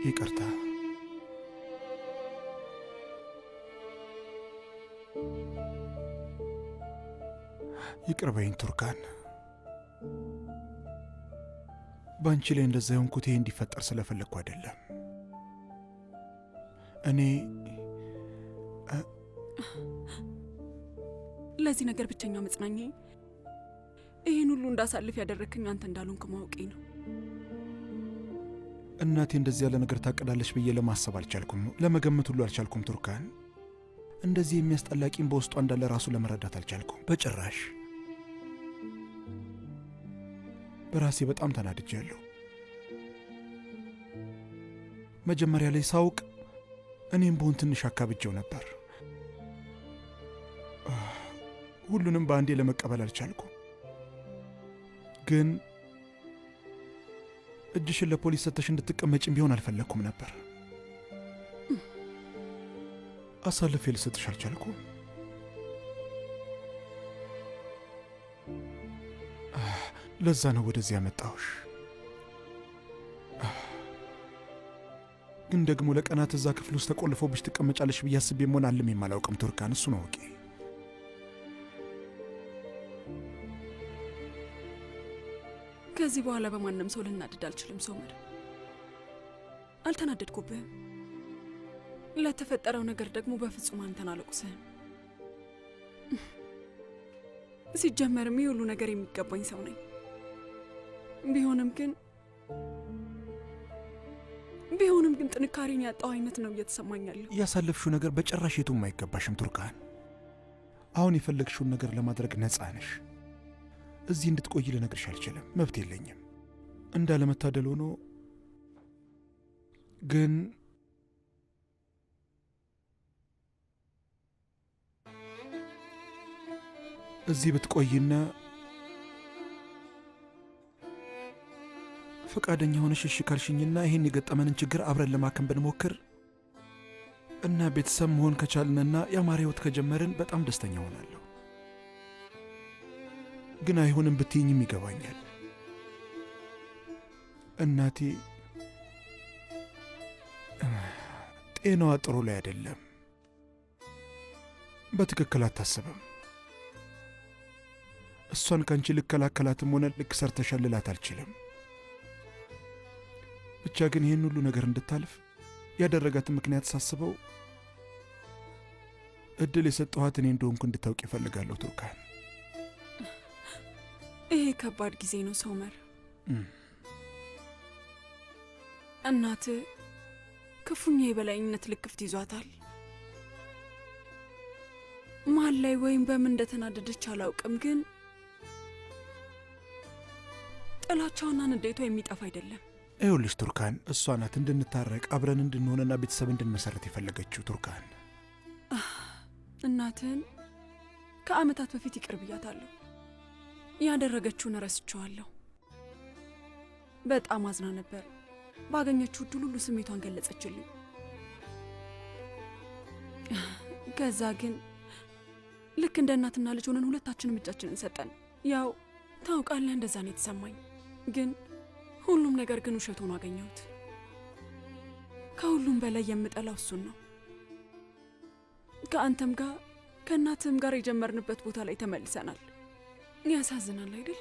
ይቅርታ። ይቅር በይኝ ቱርካን። በአንቺ ላይ እንደዛ የሆንኩት ይሄ እንዲፈጠር ስለፈለግኩ አይደለም። እኔ ለዚህ ነገር ብቸኛው መጽናኛ ይህን ሁሉ እንዳሳልፍ ያደረክኝ አንተ እንዳልሆንክ ማወቄ ነው። እናቴ እንደዚህ ያለ ነገር ታቅዳለች ብዬ ለማሰብ አልቻልኩም፣ ለመገመት ሁሉ አልቻልኩም ቱርካን። እንደዚህ የሚያስጠላቂም በውስጧ እንዳለ ራሱ ለመረዳት አልቻልኩም በጭራሽ። በራሴ በጣም ተናድጃለሁ። መጀመሪያ ላይ ሳውቅ እኔም በሆን ትንሽ አካብጀው ነበር። ሁሉንም በአንዴ ለመቀበል አልቻልኩም። ግን እጅሽን ለፖሊስ ሰጥተሽ እንድትቀመጭም ቢሆን አልፈለግኩም ነበር። አሳልፌ ልሰጥሽ አልቻልኩም። ለዛ ነው ወደዚህ ያመጣሁሽ። ግን ደግሞ ለቀናት እዛ ክፍል ውስጥ ተቆልፎብሽ ትቀመጫለሽ ብዬ አስቤም ሆነ አልሜም አላውቅም ቱርካን። እሱን አውቄ ከዚህ በኋላ በማንም ሰው ልናድድ አልችልም ሶመር። አልተናደድኩብህም። ለተፈጠረው ነገር ደግሞ በፍጹም አንተን አልወቅስህም። ሲጀመርም ይህ ሁሉ ነገር የሚገባኝ ሰው ነኝ። ቢሆንም ግን ጥንካሬን ያጣው አይነት ነው እየተሰማኛለሁ። ያሳለፍሽው ነገር በጭራሽ የቱም አይገባሽም ቱርካን። አሁን የፈለግሽውን ነገር ለማድረግ ነፃ ነሽ። እዚህ እንድትቆይ ልነግርሽ አልችልም፣ መብት የለኝም። እንዳለመታደል ሆኖ ግን እዚህ ብትቆይና ፈቃደኛ ሆነሽ እሺ ካልሽኝና ይህን የገጠመንን ችግር አብረን ለማከም ብንሞክር እና ቤተሰብ መሆን ከቻልንና ያማረ ሕይወት ከጀመርን በጣም ደስተኛ ሆናለሁ። ግን አይሆንም ብትይኝም ይገባኛል። እናቴ ጤናዋ ጥሩ ላይ አይደለም። በትክክል አታስብም። እሷን ካንቺ ልከላከላትም ሆነ ልክ ሰርተሻልላት አልችልም። ብቻ ግን ይህን ሁሉ ነገር እንድታልፍ ያደረጋትን ምክንያት ሳስበው እድል የሰጠኋት እኔ እንደሆንኩ እንድታውቅ ይፈልጋለሁ ቱርካን። ይሄ ከባድ ጊዜ ነው ሶመር። እናት ክፉኛ የበላይነት ልክፍት ይዟታል። ማን ላይ ወይም በምን እንደተናደደች አላውቅም፣ ግን ጥላቻውና ንዴቷ የሚጠፋ አይደለም። ይኸውልሽ ቱርካን፣ እሷ ናት እንድንታረቅ አብረን እንድንሆንና ቤተሰብ እንድንመሰረት የፈለገችው ቱርካን። እናትን ከዓመታት በፊት ይቅር ብያታለሁ። ያደረገችውን ረስቸዋለሁ። በጣም አዝና ነበር። ባገኘችው ዕድል ሁሉ ስሜቷን ገለጸችልኝ። ከዛ ግን ልክ እንደ እናትና ልጅ ሆነን ሁለታችንም እጃችንን ሰጠን። ያው ታውቃለህ፣ እንደዛ ነው የተሰማኝ። ግን ሁሉም ነገር ግን ውሸት ሆኖ አገኘሁት። ከሁሉም በላይ የምጠላው እሱን ነው። ከአንተም ጋር ከእናትህም ጋር የጀመርንበት ቦታ ላይ ተመልሰናል። ያሳዝናል አይደል?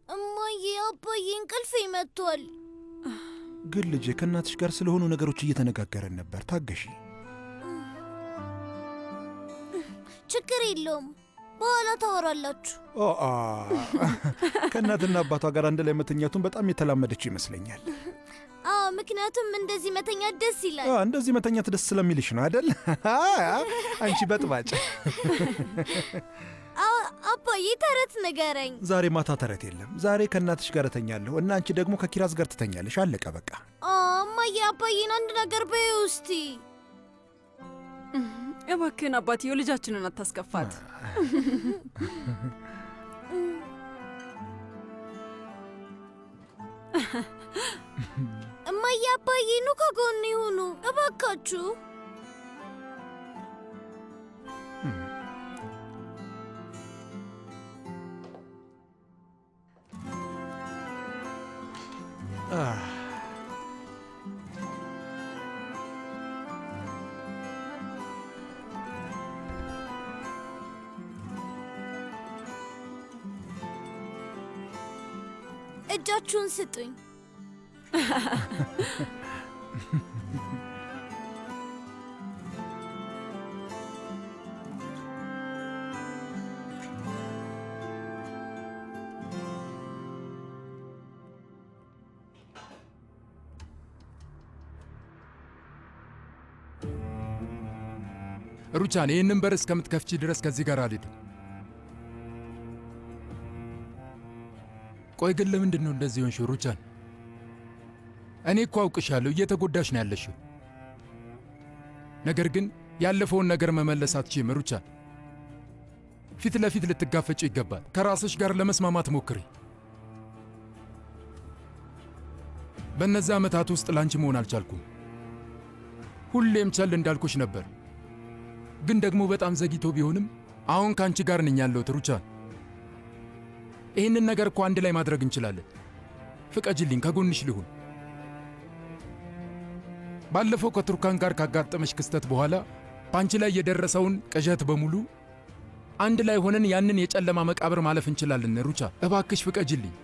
እማዬ፣ አባዬ እንቅልፍ ይመቷል። ግን ልጄ ከእናትሽ ጋር ስለሆኑ ነገሮች እየተነጋገረን ነበር። ታገሺ። ችግር የለውም፣ በኋላ ታወራላችሁ። ከእናትና አባቷ ጋር አንድ ላይ መተኛቱን በጣም የተላመደችው ይመስለኛል። ምክንያቱም እንደዚህ መተኛት ደስ ይላል። እንደዚህ መተኛት ደስ ስለሚልሽ ነው አይደል? አንቺ በጥባጭ። አባዬ ተረት ንገረኝ። ዛሬ ማታ ተረት የለም። ዛሬ ከእናትሽ ጋር እተኛለሁ እና አንቺ ደግሞ ከኪራዝ ጋር ትተኛለሽ። አለቀ በቃ። እማዬ፣ አባዬን አንድ ነገር በይው እስቲ። እባክህን አባትየው፣ ልጃችንን አታስከፋት። እማዬ፣ አባዬ ኑ ከጎን ይሁኑ እባካችሁ። እጃችሁን ስጡኝ። ሩቻን ይህንን በር እስከምትከፍቺ ድረስ ከዚህ ጋር አልሄድም። ቆይ ግን ለምንድን ነው እንደዚህ ሆንሽው ሩቻን? እኔ እኮ አውቅሻለሁ፣ እየተጎዳሽ ነው ያለሽው። ነገር ግን ያለፈውን ነገር መመለስ አትችይም ሩቻን። ፊት ለፊት ልትጋፈጭ ይገባል። ከራስሽ ጋር ለመስማማት ሞክሪ። በእነዚህ ዓመታት ውስጥ ላንቺ መሆን አልቻልኩም። ሁሌም ቸል እንዳልኩሽ ነበር። ግን ደግሞ በጣም ዘግይቶ ቢሆንም አሁን ካንቺ ጋር ነኝ ያለሁት ሩቻን። ይህንን ነገር እኮ አንድ ላይ ማድረግ እንችላለን። ፍቀጅልኝ፣ ከጎንሽ ልሁን። ባለፈው ከቱርካን ጋር ካጋጠመሽ ክስተት በኋላ በአንቺ ላይ የደረሰውን ቅዠት በሙሉ አንድ ላይ ሆነን ያንን የጨለማ መቃብር ማለፍ እንችላለን ሩቻ። እባክሽ ፍቀጅልኝ።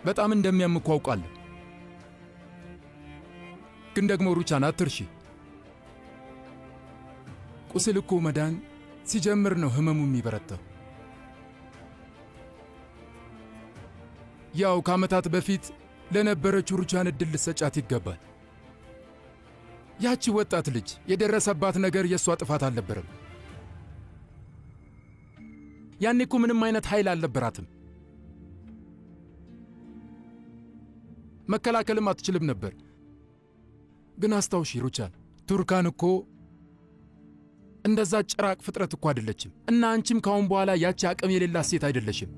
በጣም እንደሚያም እኮ አውቃለሁ። ግን ደግሞ ሩቻን አትርሺ፣ ቁስል እኮ መዳን ሲጀምር ነው ህመሙ የሚበረታው። ያው ከዓመታት በፊት ለነበረችው ሩቻን እድል ልሰጫት ይገባል። ያቺ ወጣት ልጅ የደረሰባት ነገር የእሷ ጥፋት አልነበረም። ያኔ እኮ ምንም አይነት ኃይል አልነበራትም። መከላከልም አትችልም ነበር። ግን አስታውሺ ሩቻን፣ ቱርካን እኮ እንደዛ ጭራቅ ፍጥረት እኮ አይደለችም። እና አንቺም ካሁን በኋላ ያቺ አቅም የሌላት ሴት አይደለሽም።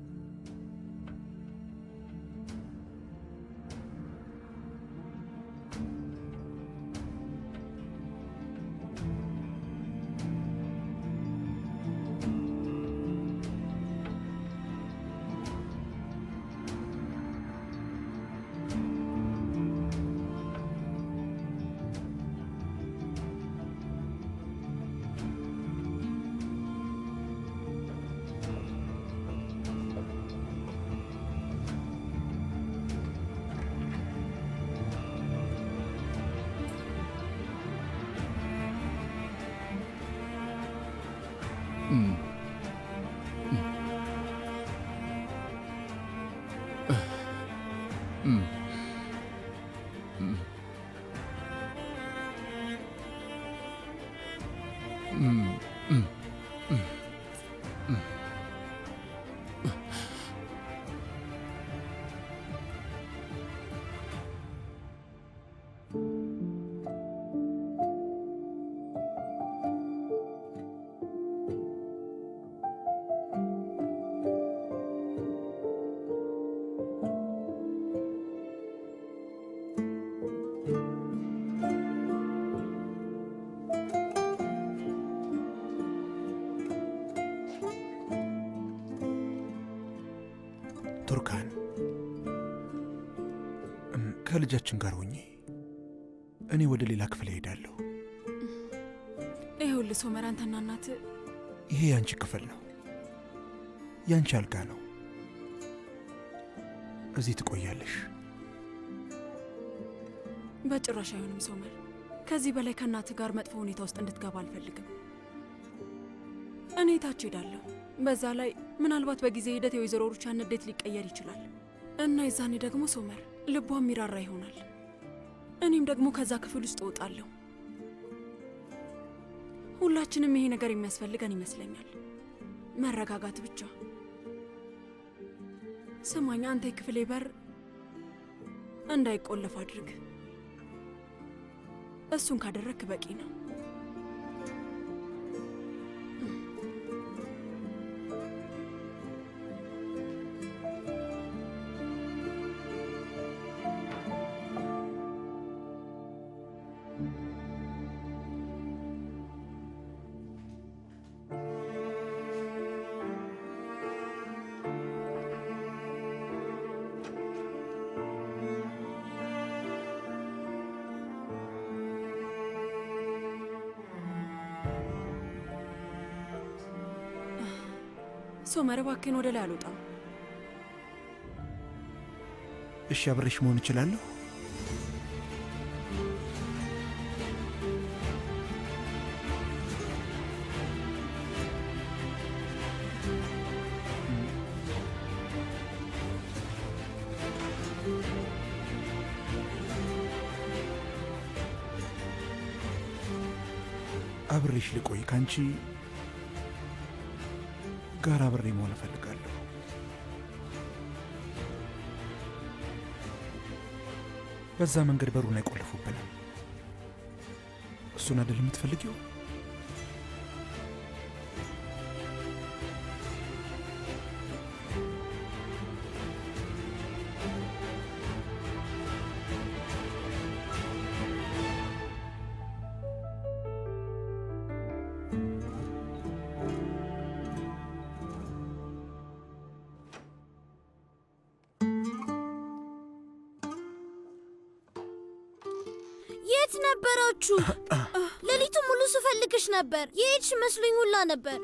ቱርካን ከልጃችን ጋር ሆኜ እኔ ወደ ሌላ ክፍል እሄዳለሁ። ይኸውልህ ሶመር፣ አንተና እናትህ ይሄ ያንቺ ክፍል ነው፣ ያንቺ አልጋ ነው። እዚህ ትቆያለሽ። በጭራሽ አይሆንም ሶመር። ከዚህ በላይ ከእናትህ ጋር መጥፎ ሁኔታ ውስጥ እንድትገባ አልፈልግም። እኔ ታች ሄዳለሁ። በዛ ላይ ምናልባት በጊዜ ሂደት የወይዘሮ ሩቻን ንዴት ሊቀየር ይችላል እና የዛኔ ደግሞ ሶመር ልቧ የሚራራ ይሆናል። እኔም ደግሞ ከዛ ክፍል ውስጥ እወጣለሁ። ሁላችንም ይሄ ነገር የሚያስፈልገን ይመስለኛል። መረጋጋት ብቻ። ስማኝ፣ አንተ የክፍሌ በር እንዳይቆለፍ አድርግ። እሱን ካደረግክ በቂ ነው። ሶመር እባክህን ወደ ላይ አልወጣም። እሺ አብሬሽ መሆን እችላለሁ? አብሬሽ ልቆይ። ካንቺ ጋር አብሬ መሆን እፈልጋለሁ። በዛ መንገድ በሩን አይቆልፉብንም። እሱን አይደል የምትፈልጊው? የት ነበራችሁ? ሌሊቱ ሙሉ ስፈልግሽ ነበር። የሄድሽ መስሎኝ ሁላ ነበር።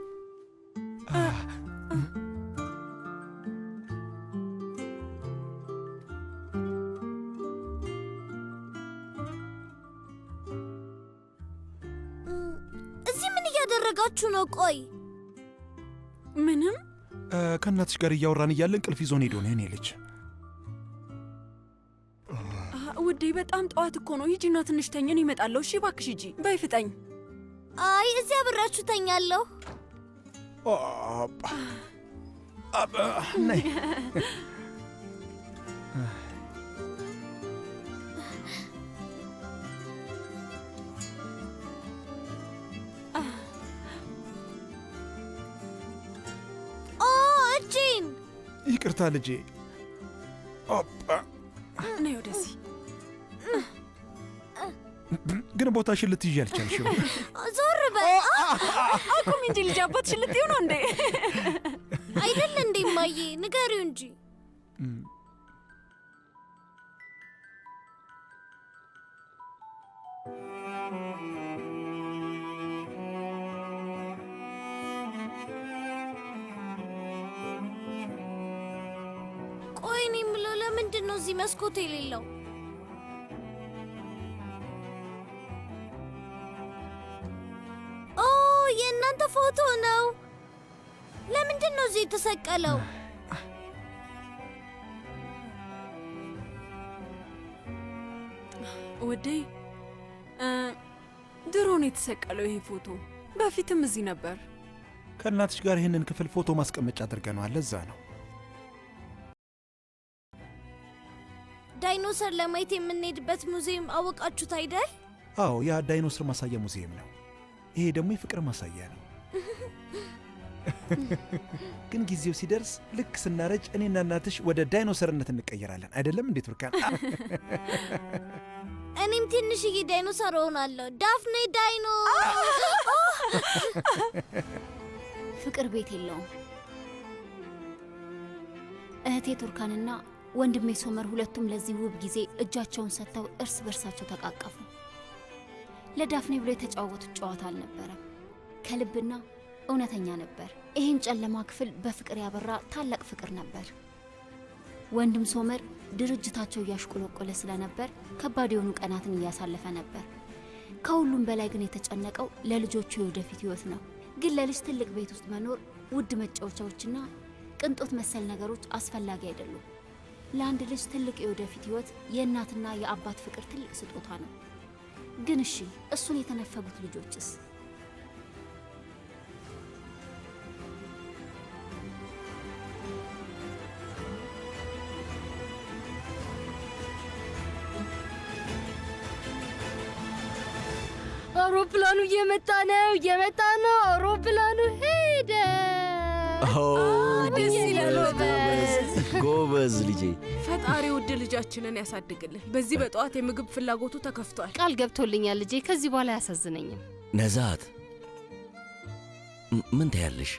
እዚህ ምን እያደረጋችሁ ነው? ቆይ ምንም። ከእናትሽ ጋር እያወራን እያለ እንቅልፍ ይዞን ሄዶ ነው የኔ ልጅ። ውዴ በጣም ጠዋት እኮ ነው። ሂጂና ትንሽ ተኝ፣ እኔ እመጣለሁ። እሺ እባክሽ ሂጂ፣ በይ ፍጠኝ። አይ እዚህ አብራችሁ ተኛለሁ። ነይ። እጄን። ይቅርታ ልጄ። ነይ ወደዚህ። ግን ቦታሽን ልትይዥ አልቻልሽም። ዞር በይ። አቁሚ እንጂ ልጅ። አባትሽን ልትይው ነው እንዴ? አይደል እንዴ እማዬ? ንገሪው እንጂ። ቆይ እኔ የምለው ለምንድን ነው እዚህ መስኮት የሌለው? የእናንተ ፎቶ ነው። ለምንድን ነው እዚህ የተሰቀለው? ውዴ ድሮ ነው የተሰቀለው ይሄ ፎቶ። በፊትም እዚህ ነበር። ከእናትሽ ጋር ይህንን ክፍል ፎቶ ማስቀመጫ አድርገነዋል። ለዛ ነው። ዳይኖሰር ለማየት የምንሄድበት ሙዚየም አወቃችሁት አይደል? አዎ፣ ያ ዳይኖሰር ማሳያ ሙዚየም ነው። ይሄ ደግሞ የፍቅር ማሳያ ነው። ግን ጊዜው ሲደርስ ልክ ስናረጅ እኔና እናትሽ ወደ ዳይኖሰርነት እንቀየራለን። አይደለም እንዴት ቱርካን? እኔም ትንሽዬ ዳይኖሰር እሆናለሁ። ዳፍኔ ዳይኖ። ፍቅር ቤት የለውም። እህቴ ቱርካንና ወንድሜ ሶመር ሁለቱም ለዚህ ውብ ጊዜ እጃቸውን ሰጥተው እርስ በርሳቸው ተቃቀፉ። ለዳፍኔ ብሎ የተጫወቱት ጨዋታ አልነበረም። ከልብና እውነተኛ ነበር። ይህን ጨለማ ክፍል በፍቅር ያበራ ታላቅ ፍቅር ነበር። ወንድም ሶመር ድርጅታቸው እያሽቆለቆለ ስለነበር ከባድ የሆኑ ቀናትን እያሳለፈ ነበር። ከሁሉም በላይ ግን የተጨነቀው ለልጆቹ የወደፊት ህይወት ነው። ግን ለልጅ ትልቅ ቤት ውስጥ መኖር፣ ውድ መጫወቻዎችና ቅንጦት መሰል ነገሮች አስፈላጊ አይደሉም። ለአንድ ልጅ ትልቅ የወደፊት ህይወት የእናትና የአባት ፍቅር ትልቅ ስጦታ ነው። ግን እሺ፣ እሱን የተነፈጉት ልጆችስ? አውሮፕላኑ እየመጣ ነው፣ አውሮፕላኑ ሄደ። ደስ ይላል። ጎበዝ ልጄ። ፈጣሪ ውድ ልጃችንን ያሳድግልን። በዚህ በጠዋት የምግብ ፍላጎቱ ተከፍቷል። ቃል ገብቶልኛል ልጄ፣ ከዚህ በኋላ አያሳዝነኝም። ነዛት ምን ታያለሽ?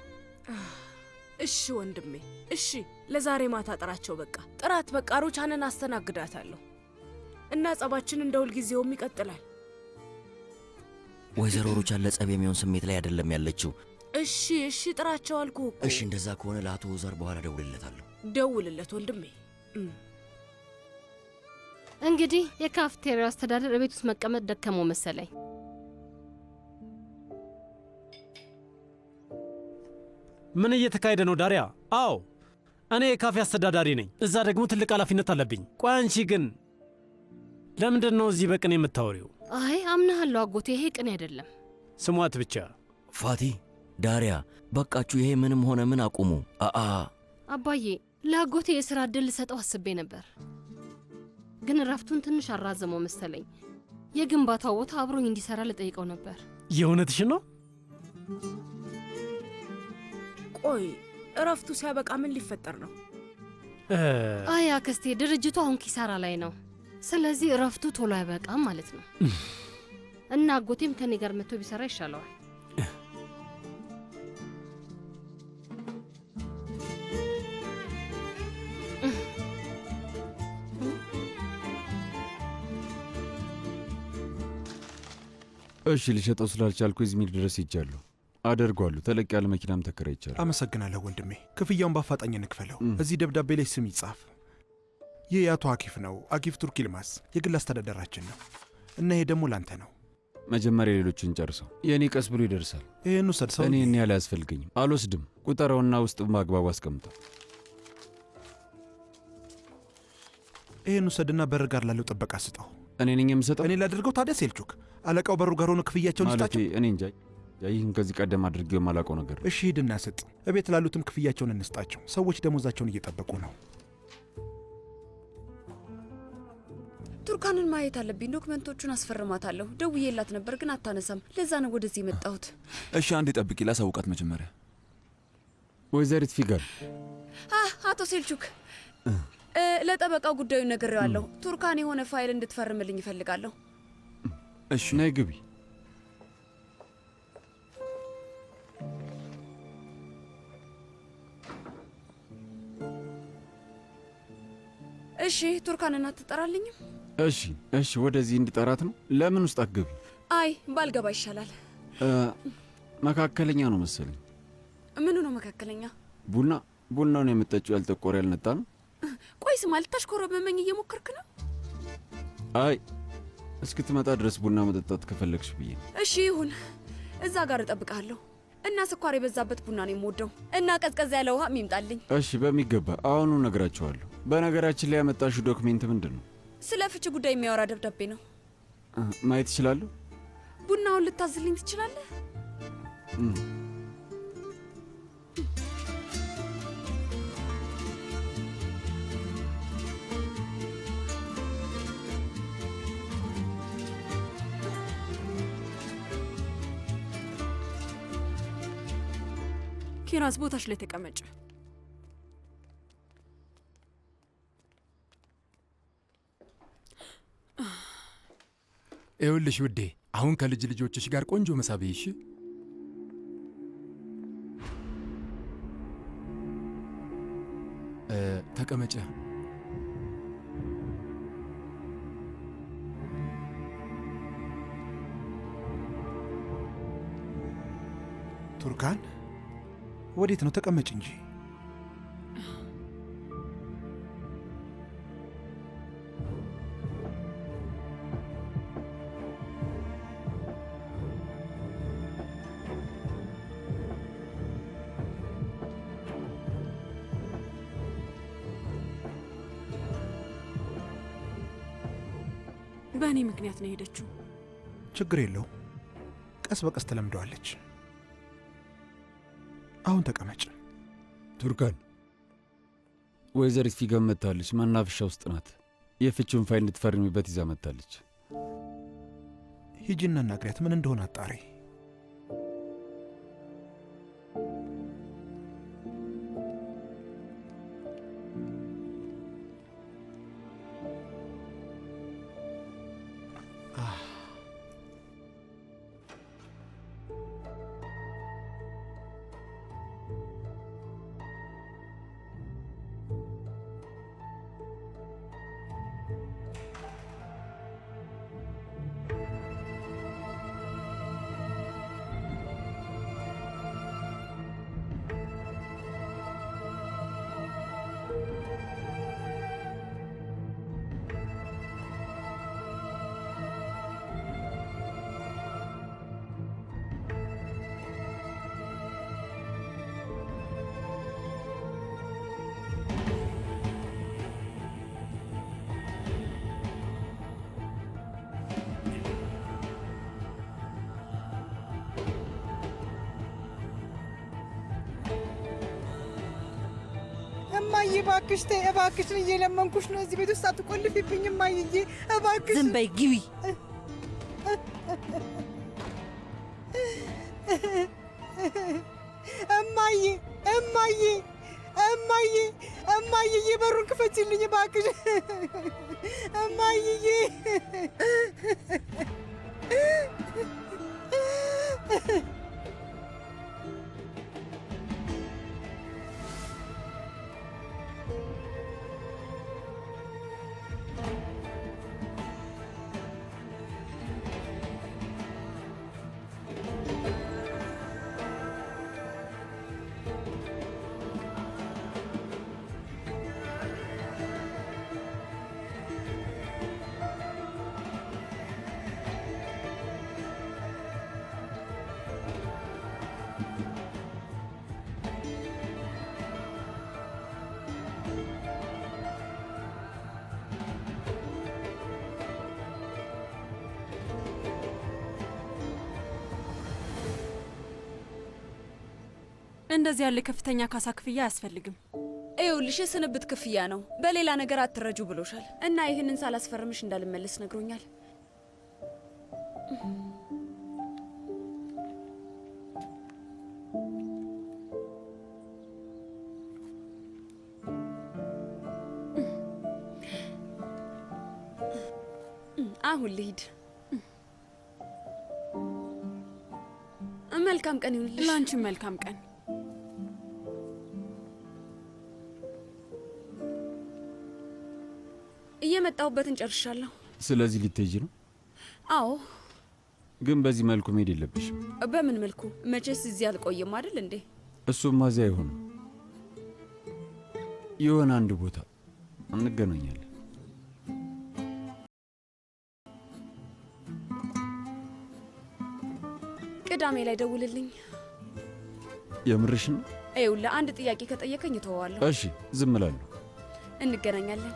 እሺ ወንድሜ፣ እሺ ለዛሬ ማታ ጥራቸው። በቃ ጥራት። በቃ ሩቻንን አስተናግዳታለሁ እና ጸባችን እንደ ሁልጊዜውም ይቀጥላል። ወይዘሮ ሩቻን ለጸብ የሚሆን ስሜት ላይ አይደለም ያለችው። እሺ ጥራቸው አልኩህ እኮ። እሺ እንደዛ ከሆነ ለአቶ ዘር በኋላ ደውልለታለሁ። ደውልለት ወንድሜ። እንግዲህ የካፍቴሪያው አስተዳደር ቤት ውስጥ መቀመጥ ደከመው መሰለኝ። ምን እየተካሄደ ነው ዳሪያ? አዎ እኔ የካፌ አስተዳዳሪ ነኝ። እዛ ደግሞ ትልቅ ኃላፊነት አለብኝ። ቆይ አንቺ ግን ለምንድን ነው እዚህ በቅኔ የምታወሪው? አይ አምናለሁ አጎቴ፣ ይሄ ቅኔ አይደለም። ስሟት ብቻ። ፋቲ፣ ዳሪያ በቃችሁ። ይሄ ምንም ሆነ ምን አቁሙ። አባዬ ለአጎቴ የሥራ ዕድል ልሰጠው አስቤ ነበር፣ ግን እረፍቱን ትንሽ አራዘመው መሰለኝ። የግንባታው ቦታ አብሮኝ እንዲሠራ ልጠይቀው ነበር። የእውነትሽን ነው? ቆይ እረፍቱ ሲያበቃ ምን ሊፈጠር ነው? አይ አክስቴ፣ ድርጅቱ አሁን ኪሳራ ላይ ነው። ስለዚህ እረፍቱ ቶሎ አይበቃም ማለት ነው። እና አጎቴም ከኔ ጋር መጥቶ ቢሰራ ይሻለዋል። እሺ ልሸጠው ስላልቻልኩ ኢዝሚር ድረስ ሄጃለሁ። አደርጓለሁ። ተለቅ ያለ መኪናም ተከራይቻለሁ። አመሰግናለሁ ወንድሜ። ክፍያውን በአፋጣኝ እንክፈለው። እዚህ ደብዳቤ ላይ ስም ይጻፍ። ይህ የአቶ አኪፍ ነው። አኪፍ ቱርክ ይልማዝ የግል አስተዳደራችን ነው እና ይሄ ደግሞ ላንተ ነው። መጀመሪያ ሌሎችን ጨርሰው። የእኔ ቀስ ብሎ ይደርሳል። ይህን ውሰድ። ሰው እኔ ያህል አያስፈልገኝም። አልወስድም። ቁጠረውና ውስጥ በአግባቡ አስቀምጠው። ይህን ውሰድና በር ጋር ላለው ጥበቃ ስጠው። እኔ ነኝ የምሰጠው? እኔ ላደርገው? ታዲያ ሴልቹክ አለቃው በሩ ጋር ሆኖ ክፍያቸውን ይስጣቸው። እኔ እንጃ። ይህን ከዚህ ቀደም አድርጌው የማላውቀው ነገር። እሺ ሂድና ስጥ። እቤት ላሉትም ክፍያቸውን እንስጣቸው። ሰዎች ደሞዛቸውን እየጠበቁ ነው። ቱርካንን ማየት አለብኝ። ዶክመንቶቹን አስፈርማታለሁ። ደውዬላት ነበር ግን አታነሳም። ለዛ ነው ወደዚህ የመጣሁት። እሺ አንዴ ጠብቂ፣ ላሳውቃት መጀመሪያ። ወይዘሪት ፊጋል። አቶ ሴልቹክ፣ ለጠበቃው ጉዳዩን ነግሬዋለሁ። ቱርካን የሆነ ፋይል እንድትፈርምልኝ ይፈልጋለሁ። እሺ ነይ ግቢ። እሺ ቱርካንን አትጠራልኝም? እሺ ወደዚህ እንድጠራት ነው። ለምን ውስጥ አትገቢ? አይ ባልገባ ይሻላል። መካከለኛ ነው መሰለኝ። ምኑ ነው መካከለኛ? ቡናውን የምጠጪው ያልጠቆረ ያልነጣ ነው። ቆይ ስማ፣ ልታሽኮረመመኝ እየሞከርክ ነው? አይ እስክትመጣ ድረስ ቡና መጠጣት ከፈለግሽ ብዬ። እሺ ይሁን፣ እዛ ጋር እጠብቃለሁ። እና ስኳር የበዛበት ቡና ነው የምወደው። እና ቀዝቀዝ ያለ ውሃ ይምጣልኝ። እሺ በሚገባ አሁኑ ነግራቸዋለሁ። በነገራችን ላይ ያመጣሽው ዶክሜንት ምንድን ነው? ስለ ፍቺ ጉዳይ የሚያወራ ደብዳቤ ነው። ማየት እችላለሁ? ቡናውን ልታዝልኝ ትችላለህ? ኪራዝ ቦታሽ ላይ ተቀመጭ። ይኸውልሽ ውዴ፣ አሁን ከልጅ ልጆችሽ ጋር ቆንጆ መሳብይ። እሺ ተቀመጨ። ቱርካን ወዴት ነው? ተቀመጭ እንጂ። በእኔ ምክንያት ነው የሄደችው። ችግር የለው፣ ቀስ በቀስ ትለምደዋለች። አሁን ተቀመጭ። ቱርካን፣ ወይዘሪት ፊጋን መጥታለች። መናፈሻ ውስጥ ናት። የፍቺውን ፋይል እንድትፈርሚበት ይዛ መጥታለች። ሂጂና እናግሪያት፣ ምን እንደሆነ አጣሪ። እማዬ እባክሽ ተይ፣ እባክሽን እየለመንኩሽ ነው። እዚህ ቤት ውስጥ አትቆልፊብኝ እማዬ እባክሽ። ዝም በይ ግቢ። እማዬ እማዬ እማዬ እማዬ የበሩን ክፈችልኝ እባክሽ እማዬ። እንደዚህ ያለ ከፍተኛ ካሳ ክፍያ አያስፈልግም። ይኸውልሽ የስንብት ክፍያ ነው፣ በሌላ ነገር አትረጁ ብሎሻል እና ይህንን ሳላስፈርምሽ እንዳልመለስ ነግሮኛል። አሁን ልሂድ። መልካም ቀን ይሁንልሽ። ላንቺም መልካም ቀን። እየመጣሁበትን ጨርሻለሁ። ስለዚህ ልትሄጂ ነው? አዎ። ግን በዚህ መልኩ መሄድ የለብሽም። በምን መልኩ? መቼስ እዚህ አልቆይም አይደል እንዴ? እሱም እዚያ አይሆንም። የሆነ አንድ ቦታ እንገናኛለን። ቅዳሜ ላይ ደውልልኝ። የምርሽ ነው? ይኸውልህ አንድ ጥያቄ ከጠየቀኝ እተወዋለሁ። እሺ፣ ዝም እላለሁ። እንገናኛለን።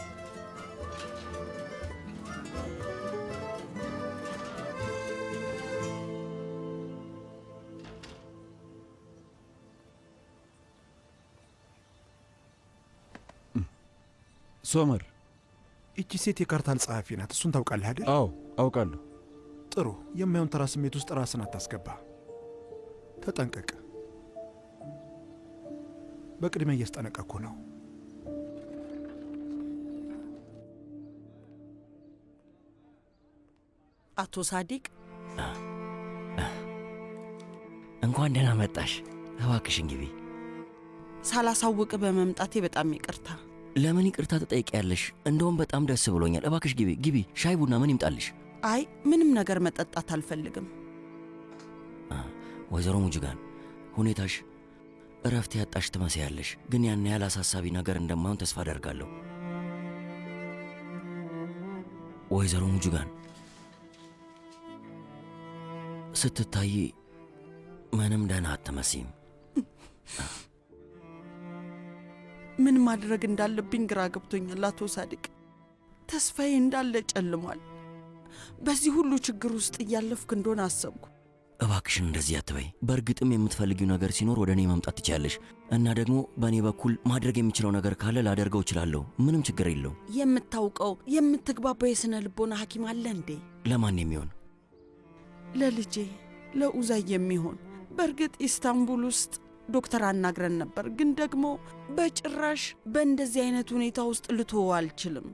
ሶመር፣ እቺ ሴት የካርታል ጸሐፊ ናት። እሱን ታውቃለህ አይደል? አዎ አውቃለሁ። ጥሩ። የማይሆን ተራ ስሜት ውስጥ ራስን አታስገባ። ተጠንቀቅ። በቅድሚያ እያስጠነቀቅኩ ነው። አቶ ሳዲቅ እንኳን ደህና መጣሽ። እባክሽን ግቢ። ሳላሳውቅ በመምጣቴ በጣም ይቅርታ። ለምን ይቅርታ ትጠይቂያለሽ? እንደውም በጣም ደስ ብሎኛል። እባክሽ ግቢ ግቢ። ሻይ ቡና ምን ይምጣልሽ? አይ ምንም ነገር መጠጣት አልፈልግም። ወይዘሮ ሙጅጋን ሁኔታሽ እረፍት ያጣሽ ትመስያለሽ፣ ግን ያን ያህል አሳሳቢ ነገር እንደማይሆን ተስፋ አደርጋለሁ። ወይዘሮ ሙጅጋን ስትታይ ምንም ደህና አትመስይም። ምን ማድረግ እንዳለብኝ ግራ ገብቶኛል አቶ ሳዲቅ። ተስፋዬ እንዳለ ጨልሟል። በዚህ ሁሉ ችግር ውስጥ እያለፍክ እንደሆነ አሰብኩ። እባክሽን እንደዚህ አትበይ። በእርግጥም የምትፈልጊው ነገር ሲኖር ወደ እኔ መምጣት ትችያለሽ፣ እና ደግሞ በእኔ በኩል ማድረግ የምችለው ነገር ካለ ላደርገው እችላለሁ። ምንም ችግር የለው። የምታውቀው የምትግባባው የሥነ ልቦና ሐኪም አለ እንዴ? ለማን የሚሆን? ለልጄ ለኡዛይ የሚሆን። በእርግጥ ኢስታንቡል ውስጥ ዶክተር አናግረን ነበር፣ ግን ደግሞ በጭራሽ በእንደዚህ አይነት ሁኔታ ውስጥ ልትወው አልችልም።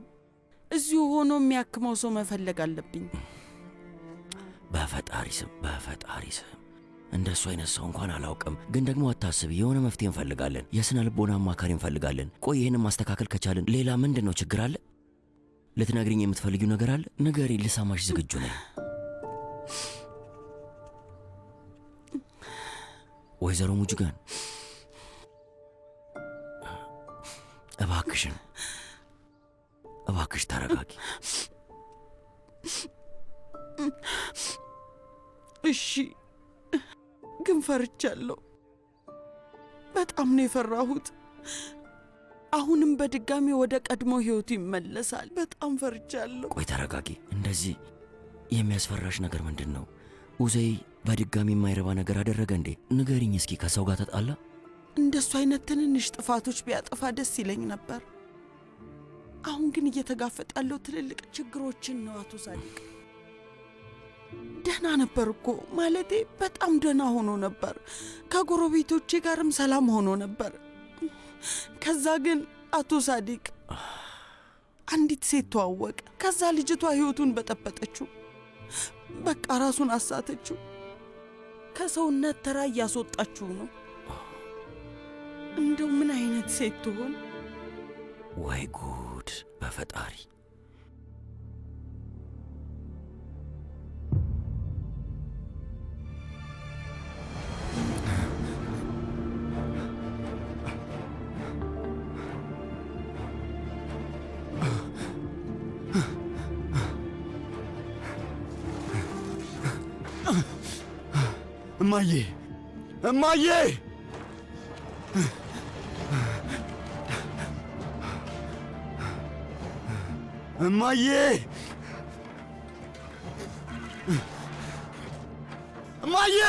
እዚሁ ሆኖ የሚያክመው ሰው መፈለግ አለብኝ። በፈጣሪ ስም እንደሱ አይነት ሰው እንኳን አላውቅም። ግን ደግሞ አታስቢ፣ የሆነ መፍትሄ እንፈልጋለን። የሥነ ልቦና አማካሪ እንፈልጋለን። ቆይ ይህንን ማስተካከል ከቻልን ሌላ ምንድን ነው ችግር አለ? ልትነግሪኝ የምትፈልጊው ነገር አለ? ንገሪ፣ ልሰማሽ ዝግጁ ነኝ። ወይዘሮ ሙጅጋን እባክሽ ተረጋጊ። እሺ፣ ግን ፈርቻለሁ። በጣም ነው የፈራሁት። አሁንም በድጋሚ ወደ ቀድሞ ሕይወቱ ይመለሳል። በጣም ፈርቻለሁ። ቆይ ተረጋጊ። እንደዚህ የሚያስፈራሽ ነገር ምንድን ነው? ኡዘይ በድጋሚ የማይረባ ነገር አደረገ እንዴ? ንገሪኝ እስኪ። ከሰው ጋር ተጣላ? እንደሱ አይነት ትንንሽ ጥፋቶች ቢያጠፋ ደስ ይለኝ ነበር። አሁን ግን እየተጋፈጠ ያለው ትልልቅ ችግሮችን ነው። አቶ ሳዲቅ ደህና ነበር እኮ ማለቴ በጣም ደህና ሆኖ ነበር። ከጎረቤቶቼ ጋርም ሰላም ሆኖ ነበር። ከዛ ግን አቶ ሳዲቅ አንዲት ሴት ተዋወቀ። ከዛ ልጅቷ ህይወቱን በጠበጠችው። በቃ ራሱን አሳተችው። ከሰውነት ተራ እያስወጣችው ነው። እንደው ምን አይነት ሴት ትሆን? ወይ ጉድ! በፈጣሪ እማዬ እማዬ! እማዬ! እማዬ!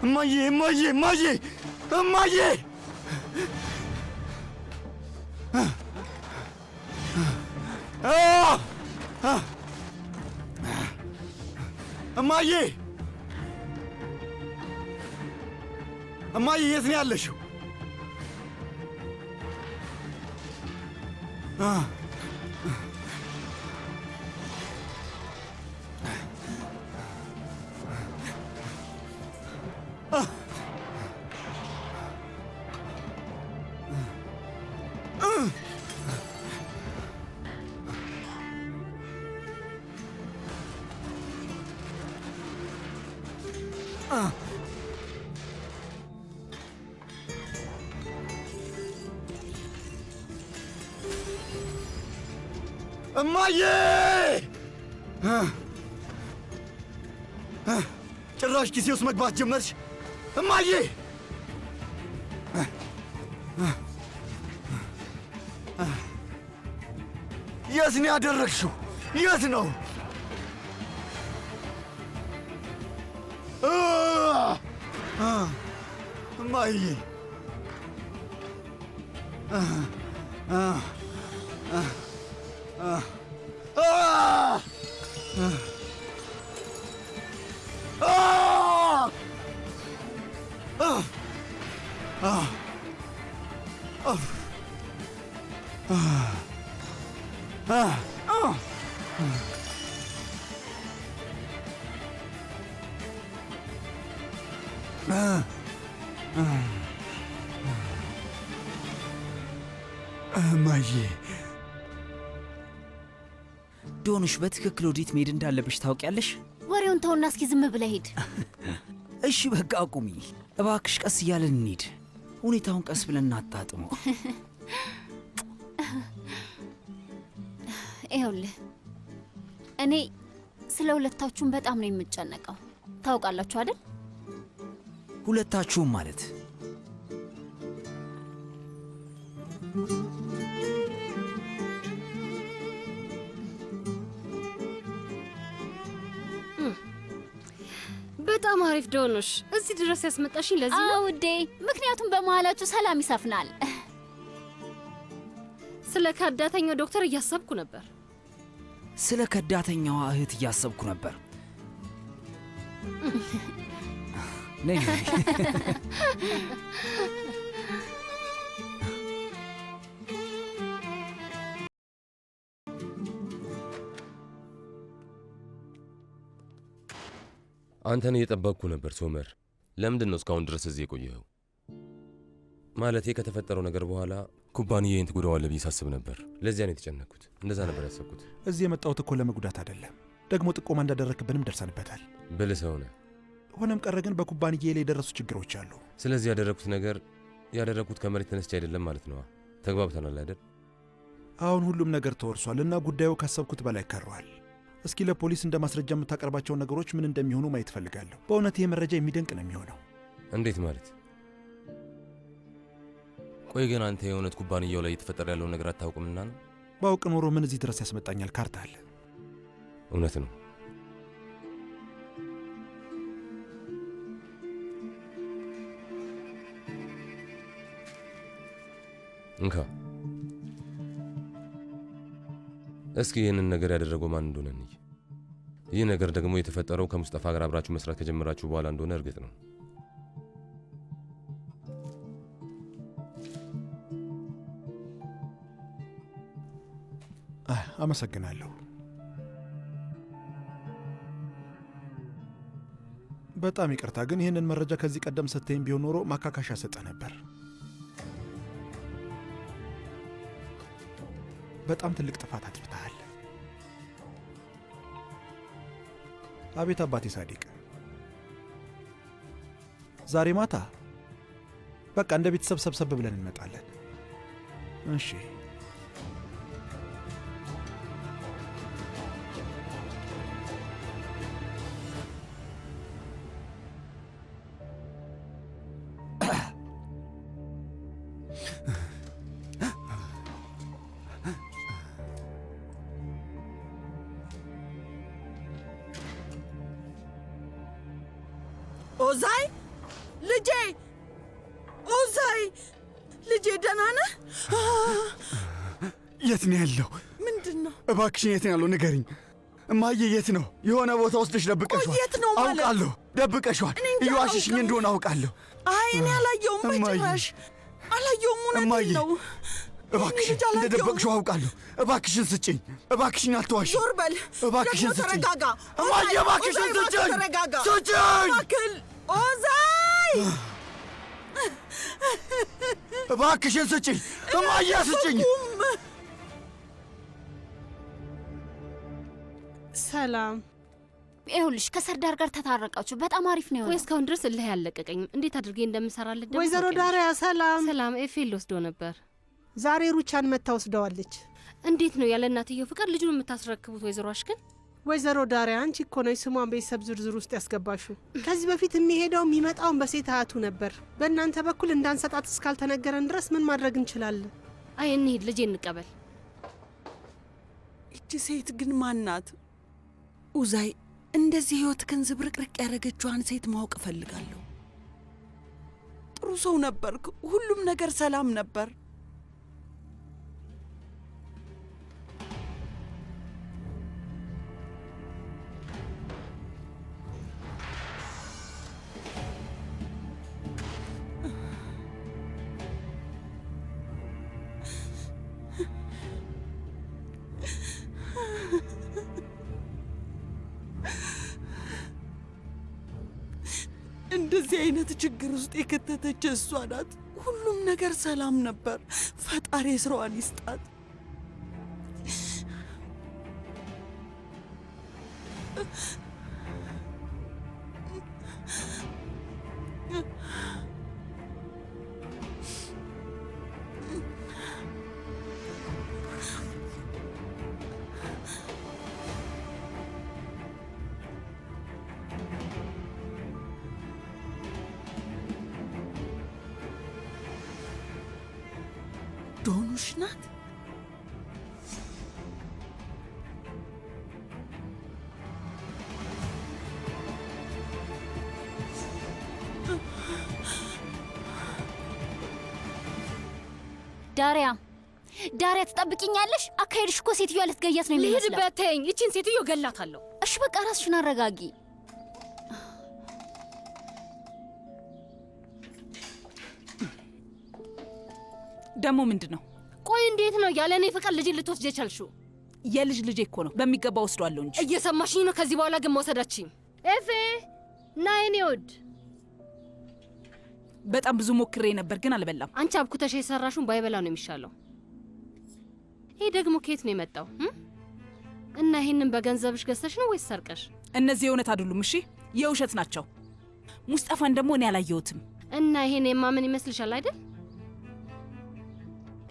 እማዬ! እማዬ! እማዬ! እማዬ! እማዬ! እማዬ! የት ነው ያለሽው? እማዬ! ጭራሽ ጊዜ ውስጥ መግባት ጀመርሽ እማዬ! የት ነው ያደረግሽው? የት ነው? እማዬ! እማዬ! ዶኑሽ በትክክል ወዴት መሄድ እንዳለብሽ ታውቂያለሽ? ወሬውን ተውና እስኪ ዝም ብለህ ሂድ። እሺ በቃ አቁሚ እባክሽ፣ ቀስ እያለን እንሂድ። ሁኔታውን ቀስ ብለን እናጣጥመው። ይኸውልህ እኔ ስለ ሁለታችሁም በጣም ነው የምጨነቀው። ታውቃላችሁ አይደል? ሁለታችሁም ማለት በጣም አሪፍ ዶኑሽ፣ እዚህ ድረስ ያስመጣሽኝ ለዚህ ነው ውዴ። ምክንያቱም በመሃላችሁ ሰላም ይሰፍናል። ስለ ከዳተኛው ዶክተር እያሰብኩ ነበር። ስለ ከዳተኛዋ እህት እያሰብኩ ነበር። ነይ አንተን እየጠበቅኩ ነበር ሶመር። ለምንድን ነው እስካሁን ድረስ እዚህ የቆየኸው? ማለቴ ከተፈጠረው ነገር በኋላ ኩባንያዬን ትጎዳዋለህ ብዬ ሳስብ ነበር። ለዚያ ነው የተጨነኩት። እንደዛ ነበር ያሰብኩት። እዚህ የመጣሁት እኮ ለመጉዳት አይደለም። ደግሞ ጥቆማ እንዳደረክብንም ደርሰንበታል። ብልህ ሰው ነህ። ሆነም ቀረ ግን በኩባንያዬ ላይ የደረሱ ችግሮች አሉ። ስለዚህ ያደረግኩት ከመሬት ተነስቼ አይደለም ማለት ነው። ተግባብተናል አይደል? አሁን ሁሉም ነገር ተወርሷል እና ጉዳዩ ካሰብኩት በላይ ከሯል። እስኪ ለፖሊስ እንደ ማስረጃ የምታቀርባቸው ነገሮች ምን እንደሚሆኑ ማየት እፈልጋለሁ። በእውነት ይህ መረጃ የሚደንቅ ነው የሚሆነው። እንዴት ማለት? ቆይ ግን አንተ የእውነት ኩባንያው ላይ የተፈጠረ ያለውን ነገር አታውቅምና ነው? ባውቅ ኖሮ ምን እዚህ ድረስ ያስመጣኛል? ካርታ አለ። እውነት ነው። እንካ እስኪ ይህንን ነገር ያደረገው ማን እንደሆነ እንይ። ይህ ነገር ደግሞ የተፈጠረው ከሙስጠፋ ጋር አብራችሁ መስራት ከጀመራችሁ በኋላ እንደሆነ እርግጥ ነው። አመሰግናለሁ። በጣም ይቅርታ፣ ግን ይህንን መረጃ ከዚህ ቀደም ሰጥተኸኝ ቢሆን ኖሮ ማካካሻ ሰጠህ ነበር። በጣም ትልቅ ጥፋት አጥፍተሃል። አቤት አባቴ ሳዲቅ፣ ዛሬ ማታ በቃ እንደ ቤተሰብ ሰብሰብ ብለን እንመጣለን። እሺ። ኦዛይ ልጄ፣ ኦዛይ ልጄ፣ ደህና ነህ? የት ነው ያለው? ምንድን ነው? እባክሽን የት ነው ያለው ንገሪኝ። እማዬ የት ነው? የሆነ ቦታ ወስደሽ ደብቀሽዋል። የት ነው ማለት? አውቃለሁ፣ ደብቀሽዋል። እየዋሸሽኝ እንደሆነ አውቃለሁ። አይ እኔ አላየውም፣ በጭራሽ አላየውም። እውነቴን ነው። እባክሽን እንደ ደበቅሽው አውቃለሁ። እባክሽን ስጭኝ። እባክሽን አትዋሽ። ዞር በል። እባክሽን ስጭኝ። ተረጋጋ እማዬ፣ እባክሽን ስጭኝ። ተረጋጋ። ስጭኝ። እባክህ ኦዛይ፣ እባክሽን ስጭኝ። እማዬ ስጭኝ። ሰላም። ይኸውልሽ ከሰርዳር ጋር ተታረቃችሁ። በጣም አሪፍ ነው። ቆይ እስካሁን ድረስ እልህ ያለቀቀኝም እንዴት አድርጌ እንደምሰራለት ደግሞ። ወይዘሮ ዳሪያ ሰላም። ሰላም። ኤፌል ወስዶ ነበር። ዛሬ ሩቻን መታ ወስደዋለች። እንዴት ነው ያለ እናትየው ፍቃድ ልጁን የምታስረክቡት? ወይዘሮ አሽከን። ወይዘሮ ዳሪያ አንቺ እኮ ነሽ ስሟን ቤተሰብ ዝርዝር ውስጥ ያስገባሽው። ከዚህ በፊት የሚሄደው የሚመጣውን በሴት አያቱ ነበር። በእናንተ በኩል እንዳንሰጣት እስካልተነገረን ድረስ ምን ማድረግ እንችላለን? አይ እንሂድ፣ ልጄ እንቀበል። እቺ ሴት ግን ማናት? ኡዛይ፣ እንደዚህ ህይወትህን ዝብርቅርቅ ያደረገችዋን ሴት ማወቅ እፈልጋለሁ። ጥሩ ሰው ነበርክ። ሁሉም ነገር ሰላም ነበር። እንደዚህ አይነት ችግር ውስጥ የከተተች እሷ ናት። ሁሉም ነገር ሰላም ነበር። ፈጣሪ ስራዋን ይስጣት። ዶኑሽ ናት። ዳሪያ ዳሪያ፣ ትጠብቂኛለሽ? አካሄድሽ እኮ ሴትዮዋ ልትገያት ነው የሚመስለው። ልሂድበት፣ ተይኝ። ይቺን ሴትዮ ገላታለሁ። እሺ በቃ ራስሽን አረጋጊ። ደግሞ ምንድን ነው? ቆይ እንዴት ነው ያለ እኔ ፍቃድ ልጅን ልትወስጂ የቻልሽው? የልጅ ልጄ እኮ ነው፣ በሚገባ ወስዷለሁ እንጂ። እየሰማሽኝ ነው? ከዚህ በኋላ ግን መውሰዳችኝ። ኤፌ ና የኔ ወድ። በጣም ብዙ ሞክሬ ነበር ግን አልበላም። አንቺ አብኩተሽ የሰራሹን ባይበላ ነው የሚሻለው። ይሄ ደግሞ ከየት ነው የመጣው? እና ይሄንን በገንዘብሽ ገዝተሽ ነው ወይስ ሰርቀሽ? እነዚህ የእውነት አይደሉም። እሺ የውሸት ናቸው። ሙስጠፋን ደግሞ እኔ አላየሁትም። እና ይሄን የማምን ይመስልሻል አይደል?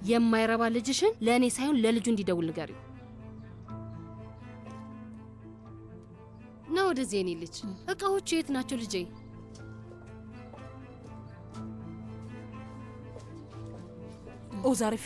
የማይረባ ልጅሽን ለእኔ ሳይሆን ለልጁ እንዲደውል ንገሪው። ና ወደዚህ የኔ ልጅ። እቃዎቹ የት ናቸው ልጄ? ኦ ዛሪፌ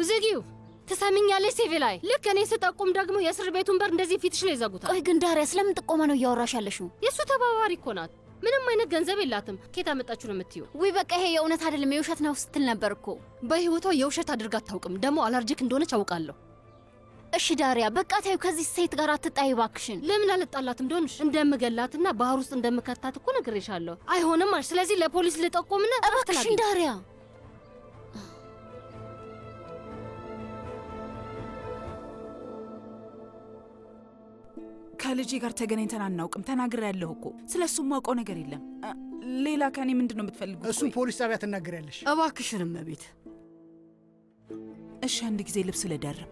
ዝጊው ትሰሚኛለሽ ሴቪላይ? ልክ እኔ ስጠቁም ደግሞ የእስር ቤቱን በር እንደዚህ ፊትሽ ላይ ይዘጉታል። ቆይ ግን ዳሪያ ስለምን ጥቆማ ነው እያወራሽ ያለሽው? የእሱ ተባባሪ እኮ ናት። ምንም አይነት ገንዘብ የላትም። ኬት አመጣችሁ ነው የምትይው? ውይ በቃ ይሄ የእውነት አይደለም የውሸት ነው ስትል ነበር እኮ። በህይወቷ የውሸት አድርጋ አታውቅም። ደግሞ አላርጂክ እንደሆነች አውቃለሁ። እሺ ዳሪያ በቃ ታዩ፣ ከዚህ ሴት ጋር አትጣይ ባክሽን። ለምን አልጣላትም? እንደሆንሽ እንደምገላትና ባህር ውስጥ እንደምከታት እኮ ነግሬሻለሁ። አይሆንም አልሽ። ስለዚህ ለፖሊስ ልጠቆምና እባክሽን ዳሪያ። ከልጄ ጋር ተገናኝተን አናውቅም። ተናግሬያለሁ እኮ። ስለሱ ማውቀው ነገር የለም። ሌላ ከኔ ምንድን ነው የምትፈልጉት? እሱን ፖሊስ ጣቢያ ትናገሪያለሽ። እባክሽን እመቤት። እሺ አንድ ጊዜ ልብስ ልደርብ።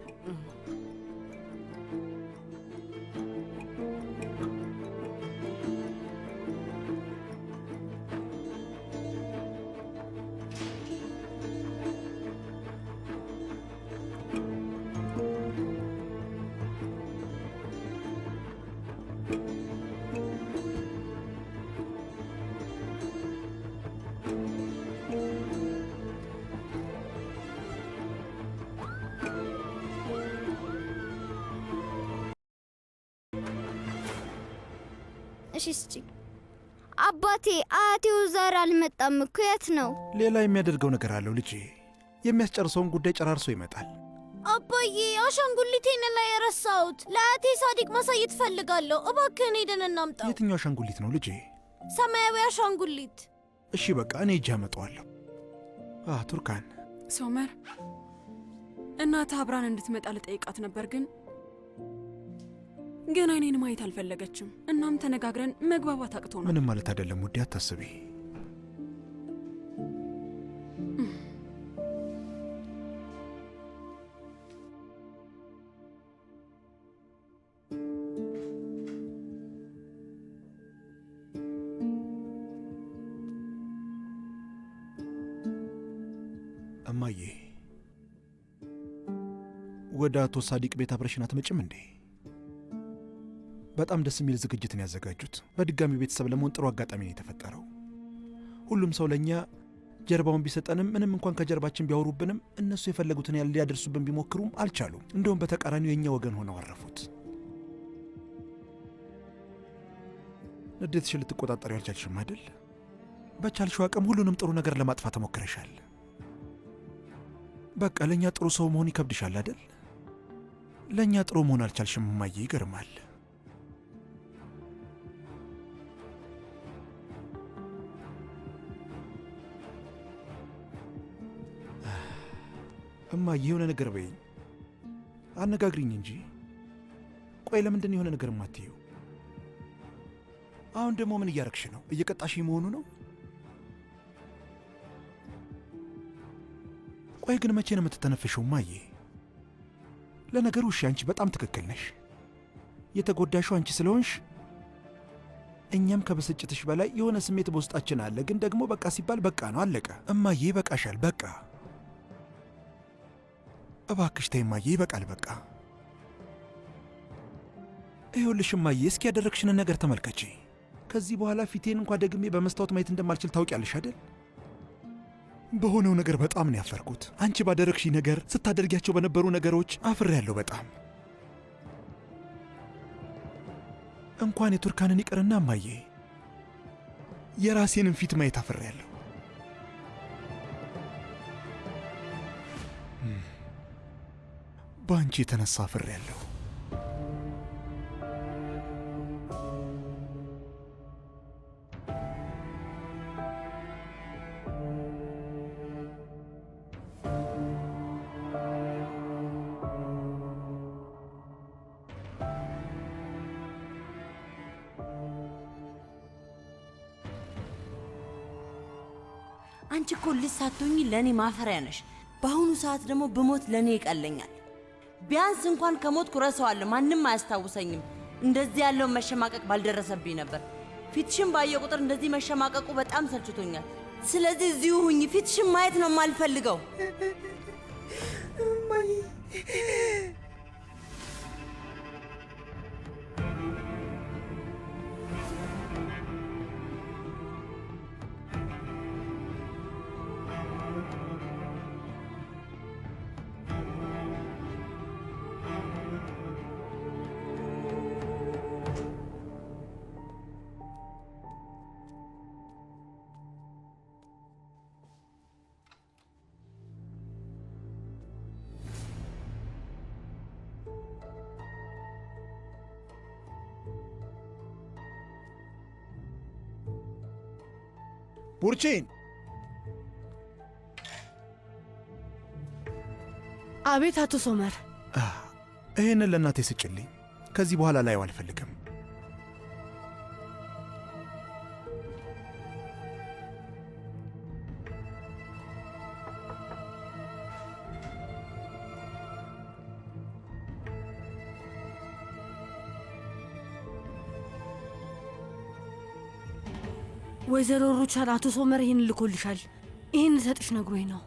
እሺ ስጪ። አባቴ አያቴው ዛሬ አልመጣም እኮ። የት ነው? ሌላ የሚያደርገው ነገር አለው ልጄ። የሚያስጨርሰውን ጉዳይ ጨራርሶ ይመጣል። አባዬ አሻንጉሊቴን ላይ የረሳሁት። ለአያቴ ሳዲቅ ማሳየት ፈልጋለሁ። እባክህን ሄደን እናምጣው። የትኛው አሻንጉሊት ነው ልጄ? ሰማያዊ አሻንጉሊት። እሺ በቃ እኔ እጅ አመጣዋለሁ። ቱርካን። ሶመር እናትህ አብራን እንድትመጣ ልጠይቃት ነበር ግን አይኔን ማየት አልፈለገችም። እናም ተነጋግረን መግባባት አቅቶናል። ምንም ማለት አይደለም ውዴ፣ አታስቢ። እማዬ፣ ወደ አቶ ሳዲቅ ቤት አብረሽን አትመጭም እንዴ? በጣም ደስ የሚል ዝግጅትን ያዘጋጁት። በድጋሚ ቤተሰብ ለመሆን ጥሩ አጋጣሚ ነው የተፈጠረው። ሁሉም ሰው ለእኛ ጀርባውን ቢሰጠንም፣ ምንም እንኳን ከጀርባችን ቢያወሩብንም፣ እነሱ የፈለጉትን ያህል ሊያደርሱብን ቢሞክሩም አልቻሉም። እንደውም በተቃራኒው የእኛ ወገን ሆነው አረፉት። ንዴትሽን ልትቆጣጠሪ አልቻልሽም አይደል? በቻልሽው አቅም ሁሉንም ጥሩ ነገር ለማጥፋት ተሞክረሻል። በቃ ለእኛ ጥሩ ሰው መሆን ይከብድሻል አይደል? ለእኛ ጥሩ መሆን አልቻልሽም እማዬ፣ ይገርማል። እማዬ የሆነ ነገር በይኝ፣ አነጋግሪኝ እንጂ። ቆይ ለምንድን የሆነ ነገር የማትይው? አሁን ደግሞ ምን እያረግሽ ነው? እየቀጣሽ መሆኑ ነው? ቆይ ግን መቼ ነው የምትተነፍሽው እማዬ? ለነገሩ እሺ፣ አንቺ በጣም ትክክል ነሽ። የተጎዳሽው አንቺ ስለሆንሽ እኛም ከብስጭትሽ በላይ የሆነ ስሜት በውስጣችን አለ። ግን ደግሞ በቃ ሲባል በቃ ነው፣ አለቀ። እማዬ ይበቃሻል፣ በቃ እባክሽ ተይ እማዬ፣ ይበቃል በቃ። ይኸውልሽ እማዬ፣ እስኪ ያደረግሽንን ነገር ተመልከቺ። ከዚህ በኋላ ፊቴን እንኳ ደግሜ በመስታወት ማየት እንደማልችል ታውቂያለሽ አይደል? በሆነው ነገር በጣም ነው ያፈርኩት። አንቺ ባደረግሽ ነገር፣ ስታደርጊያቸው በነበሩ ነገሮች አፍሬያለሁ በጣም። እንኳን የቱርካንን ይቅርና እማዬ፣ የራሴንም ፊት ማየት አፍሬያለሁ። በአንቺ የተነሳ አፍሬያለሁ። አንቺ እኮ ልጅ ሳትሆኚ ለእኔ ማፈሪያ ነሽ። በአሁኑ ሰዓት ደግሞ ብሞት ለእኔ ይቀለኛል። ቢያንስ እንኳን ከሞትኩ እረሳዋለሁ፣ ማንም አያስታውሰኝም። እንደዚህ ያለውን መሸማቀቅ ባልደረሰብኝ ነበር። ፊትሽን ባየ ቁጥር እንደዚህ መሸማቀቁ በጣም ሰልችቶኛል። ስለዚህ እዚሁ ሁኚ፣ ፊትሽን ማየት ነው የማልፈልገው። ቡርቺን! አቤት አቶ ሶመር። ይህንን ለእናቴ ስጭልኝ። ከዚህ በኋላ ላየው አልፈልግም። ወይዘሮ ሩቻን አቶ ሶመር ይህን ልኮልሻል። ይህን ልሰጥሽ ነግሮኝ ነው።